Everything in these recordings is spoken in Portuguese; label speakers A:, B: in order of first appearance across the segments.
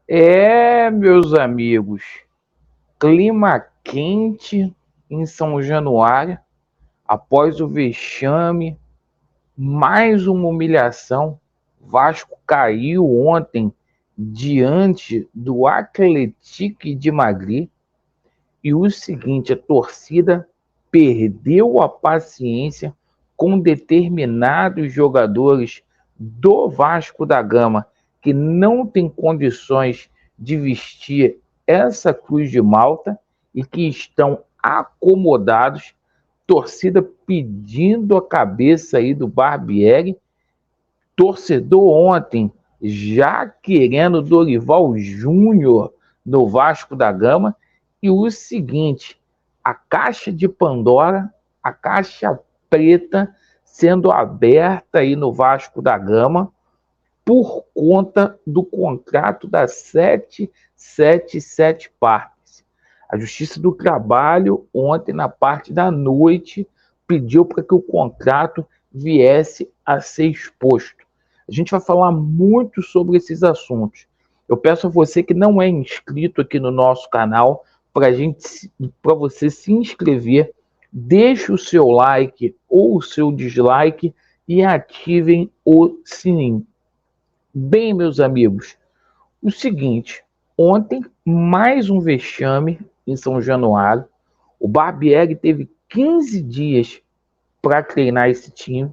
A: Meus amigos, clima quente em São Januário, após o vexame, mais uma humilhação. Vasco caiu ontem diante do Atlético de Madrid. E o seguinte, a torcida perdeu a paciência com determinados jogadores do Vasco da Gama que não têm condições de vestir essa cruz de Malta e que estão acomodados, torcida pedindo a cabeça aí do Barbieri, torcedor ontem já querendo Dorival Júnior no Vasco da Gama. E o seguinte, a caixa de Pandora, a caixa preta sendo aberta aí no Vasco da Gama por conta do contrato da 777 Parques. A Justiça do Trabalho, ontem, na parte da noite, pediu para que o contrato viesse a ser exposto. A gente vai falar muito sobre esses assuntos. Eu peço a você que não é inscrito aqui no nosso canal para você se inscrever, deixe o seu like ou o seu dislike e ativem o sininho. Bem, meus amigos, o seguinte, ontem mais um vexame em São Januário. O Barbieri teve 15 dias para treinar esse time,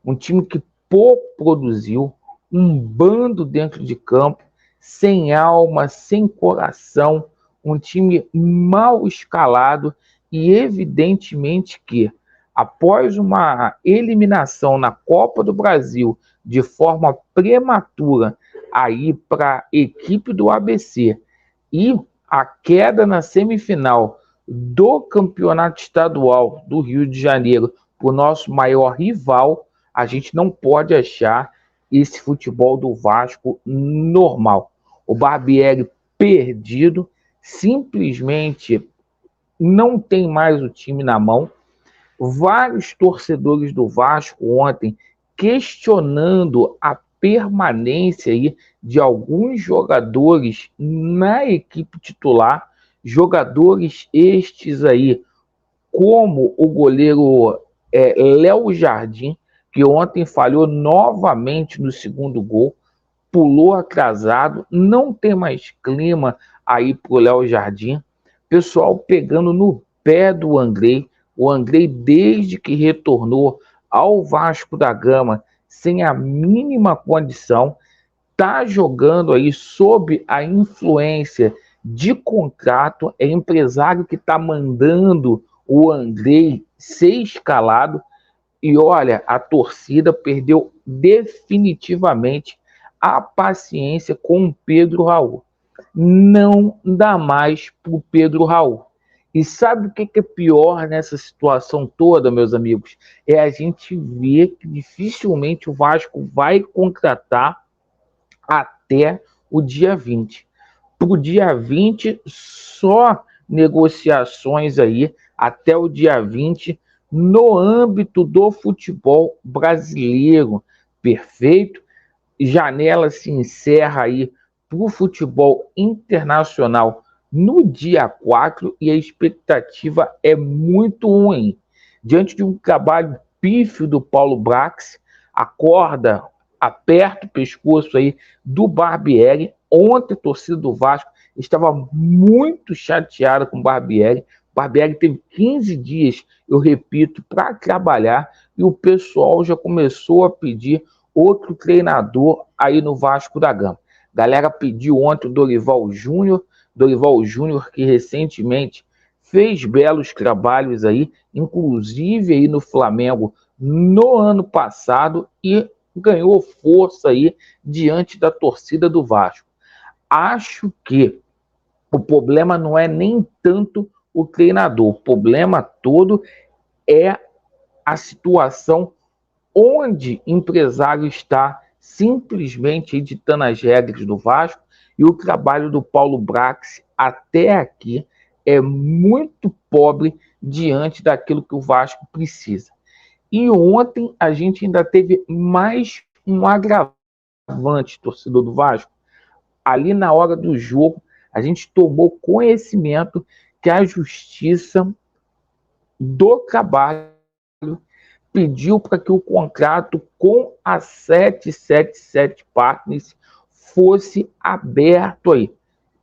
A: um time que pouco produziu, um bando dentro de campo, sem alma, sem coração, um time mal escalado e evidentemente que, após uma eliminação na Copa do Brasil de forma prematura aí para a equipe do ABC e a queda na semifinal do Campeonato Estadual do Rio de Janeiro para o nosso maior rival, a gente não pode achar esse futebol do Vasco normal. O Barbieri perdido, simplesmente não tem mais o time na mão. Vários torcedores do Vasco ontem questionando a permanência aí de alguns jogadores na equipe titular, jogadores estes aí, como o goleiro Léo Jardim, que ontem falhou novamente no segundo gol, pulou atrasado, não tem mais clima aí pro Léo Jardim. Pessoal pegando no pé do Andrei. O Andrei, desde que retornou ao Vasco da Gama, sem a mínima condição, tá jogando aí sob a influência de contrato. É empresário que está mandando o Andrei ser escalado. E olha, a torcida perdeu definitivamente a paciência com o Pedro Raul. Não dá mais para o Pedro Raul. E sabe o que é pior nessa situação toda, meus amigos? É a gente ver que dificilmente o Vasco vai contratar até o dia 20. Para o dia 20, só negociações aí até o dia 20 no âmbito do futebol brasileiro. Perfeito? Janela se encerra aí para o futebol internacional no dia 4 e a expectativa é muito ruim. Diante de um trabalho pífio do Paulo Brax, a corda aperta o pescoço aí do Barbieri. Ontem a torcida do Vasco estava muito chateada com o Barbieri. O Barbieri teve 15 dias, eu repito, para trabalhar e o pessoal já começou a pedir outro treinador aí no Vasco da Gama. Galera pediu ontem o Dorival Júnior que recentemente fez belos trabalhos aí, inclusive aí no Flamengo no ano passado e ganhou força aí diante da torcida do Vasco. Acho que o problema não é nem tanto o treinador, o problema todo é a situação onde o empresário está simplesmente editando as regras do Vasco e o trabalho do Paulo Brax até aqui é muito pobre diante daquilo que o Vasco precisa. E ontem a gente ainda teve mais um agravante, torcedor do Vasco. ali na hora do jogo, a gente tomou conhecimento que a Justiça do Trabalho pediu para que o contrato com a 777 Partners fosse aberto aí.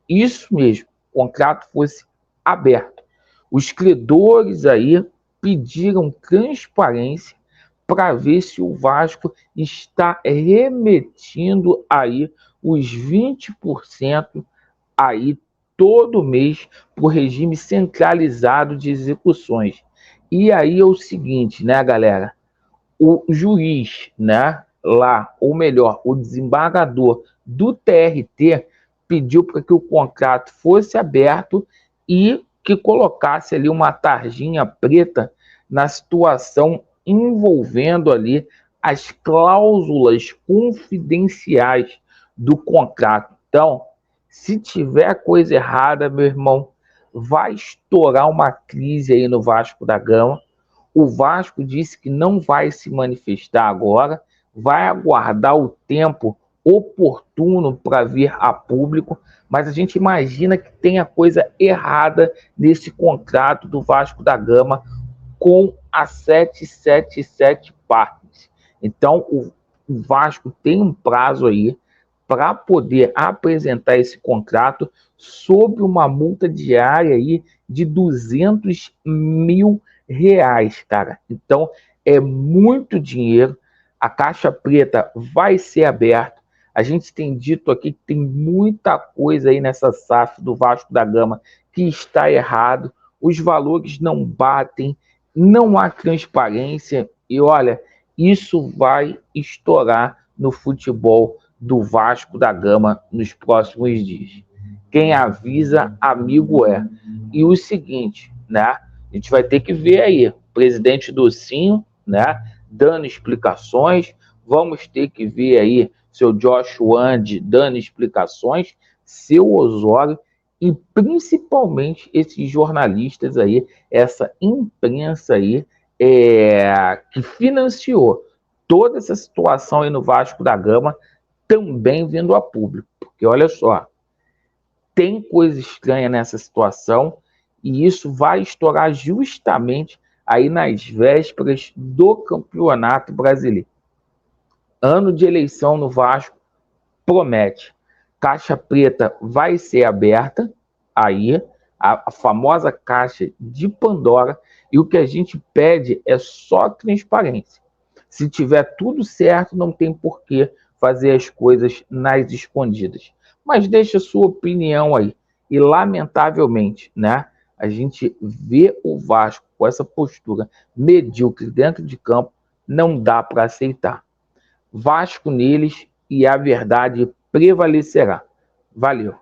A: Isso mesmo, o contrato fosse aberto. Os credores aí pediram transparência para ver se o Vasco está remetindo aí os 20% aí todo mês para o regime centralizado de execuções. E aí é o seguinte, né, galera? O juiz, né, lá, ou melhor, o desembargador do TRT pediu para que o contrato fosse aberto e que colocasse ali uma tarjinha preta na situação envolvendo ali as cláusulas confidenciais do contrato. Então, se tiver coisa errada, meu irmão, vai estourar uma crise aí no Vasco da Gama. O Vasco disse que não vai se manifestar agora, vai aguardar o tempo oportuno para vir a público, mas a gente imagina que tenha coisa errada nesse contrato do Vasco da Gama com a 777 Partners. Então, o Vasco tem um prazo aí para poder apresentar esse contrato sob uma multa diária aí de R$ 200 mil, cara. Então, é muito dinheiro. A caixa preta vai ser aberta. A gente tem dito aqui que tem muita coisa aí nessa SAF do Vasco da Gama que está errado. Os valores não batem, não há transparência. E olha, isso vai estourar no futebol do Vasco da Gama nos próximos dias. Quem avisa, amigo é. E o seguinte, né? A gente vai ter que ver aí, o presidente Docinho, né? Dando explicações. Vamos ter que ver aí seu Josh Wand dando explicações, seu Osório e principalmente esses jornalistas aí, essa imprensa aí que financiou toda essa situação aí no Vasco da Gama, também vindo a público. Porque olha só, tem coisa estranha nessa situação e isso vai estourar justamente aí nas vésperas do Campeonato Brasileiro. Ano de eleição no Vasco promete. Caixa preta vai ser aberta aí, a famosa caixa de Pandora, e o que a gente pede é só transparência. Se tiver tudo certo, não tem por que fazer as coisas nas escondidas. Mas deixa a sua opinião aí. E, lamentavelmente, né, a gente vê o Vasco com essa postura medíocre dentro de campo, não dá para aceitar. Vasco neles e a verdade prevalecerá. Valeu!